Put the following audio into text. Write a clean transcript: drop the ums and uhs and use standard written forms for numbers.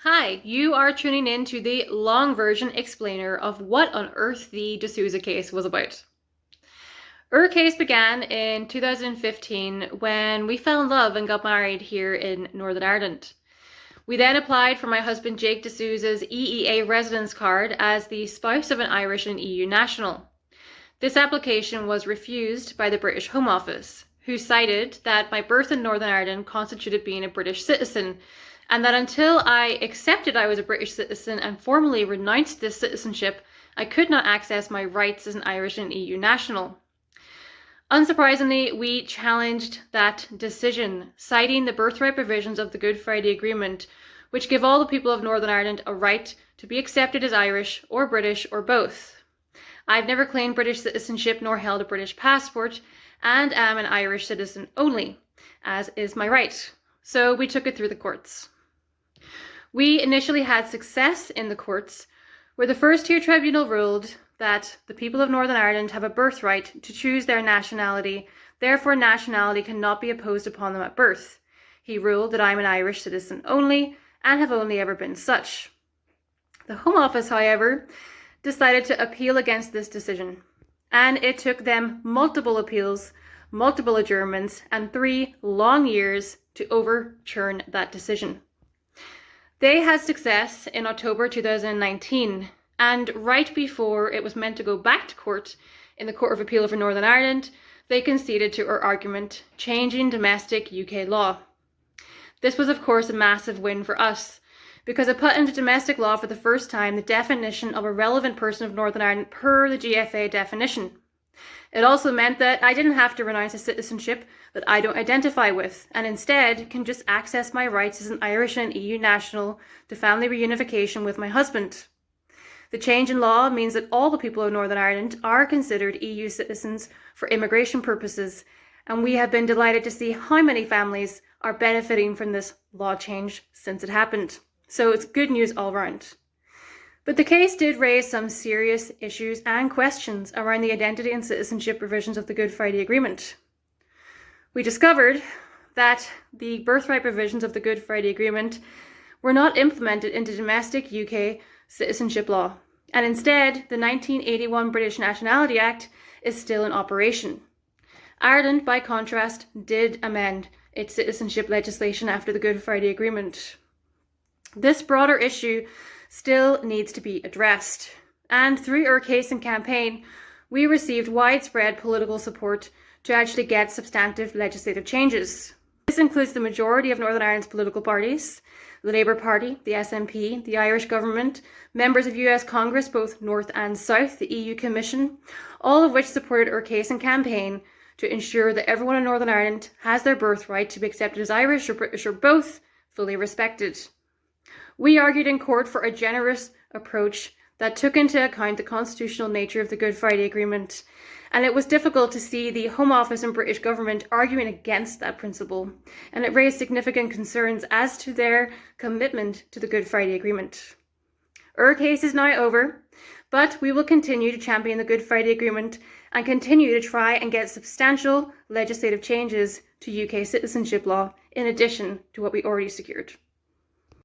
Hi, you are tuning in to the long version explainer of what on earth the DeSouza case was about. Our case began in 2015 when we fell in love and got married here in Northern Ireland. We then applied for my husband Jake DeSouza's EEA residence card as the spouse of an Irish and EU national. This application was refused by the British Home Office, who cited that my birth in Northern Ireland constituted being a British citizen, and that until I accepted I was a British citizen and formally renounced this citizenship, I could not access my rights as an Irish and EU national. Unsurprisingly, we challenged that decision, citing the birthright provisions of the Good Friday Agreement, which give all the people of Northern Ireland a right to be accepted as Irish or British or both. I've never claimed British citizenship nor held a British passport, and am an Irish citizen only, as is my right. So we took it through the courts. We initially had success in the courts, where the First Tier Tribunal ruled that the people of Northern Ireland have a birthright to choose their nationality, therefore nationality cannot be imposed upon them at birth. He ruled that I'm an Irish citizen only, and have only ever been such. The Home Office, however, decided to appeal against this decision, and it took them multiple appeals, multiple adjournments, and 3 long years to overturn that decision. They had success in October 2019, and right before it was meant to go back to court in the Court of Appeal for Northern Ireland, they conceded to our argument, changing domestic UK law. This was of course a massive win for us, because it put into domestic law for the first time the definition of a relevant person of Northern Ireland per the GFA definition. It also meant that I didn't have to renounce a citizenship that I don't identify with, and instead can just access my rights as an Irish and EU national to family reunification with my husband. The change in law means that all the people of Northern Ireland are considered EU citizens for immigration purposes, and we have been delighted to see how many families are benefiting from this law change since it happened. So it's good news all round. But the case did raise some serious issues and questions around the identity and citizenship provisions of the Good Friday Agreement. We discovered that the birthright provisions of the Good Friday Agreement were not implemented into domestic UK citizenship law, and instead the 1981 British Nationality Act is still in operation. Ireland, by contrast, did amend its citizenship legislation after the Good Friday Agreement. This broader issue still needs to be addressed, and through our case and campaign, we received widespread political support to actually get substantive legislative changes. This includes the majority of Northern Ireland's political parties, the Labour Party, the SNP, the Irish government, members of US Congress, both North and South, the EU Commission, all of which supported our case and campaign to ensure that everyone in Northern Ireland has their birthright to be accepted as Irish or British or both fully respected. We argued in court for a generous approach that took into account the constitutional nature of the Good Friday Agreement, and it was difficult to see the Home Office and British government arguing against that principle, and it raised significant concerns as to their commitment to the Good Friday Agreement. Our case is now over, but we will continue to champion the Good Friday Agreement and continue to try and get substantial legislative changes to UK citizenship law in addition to what we already secured.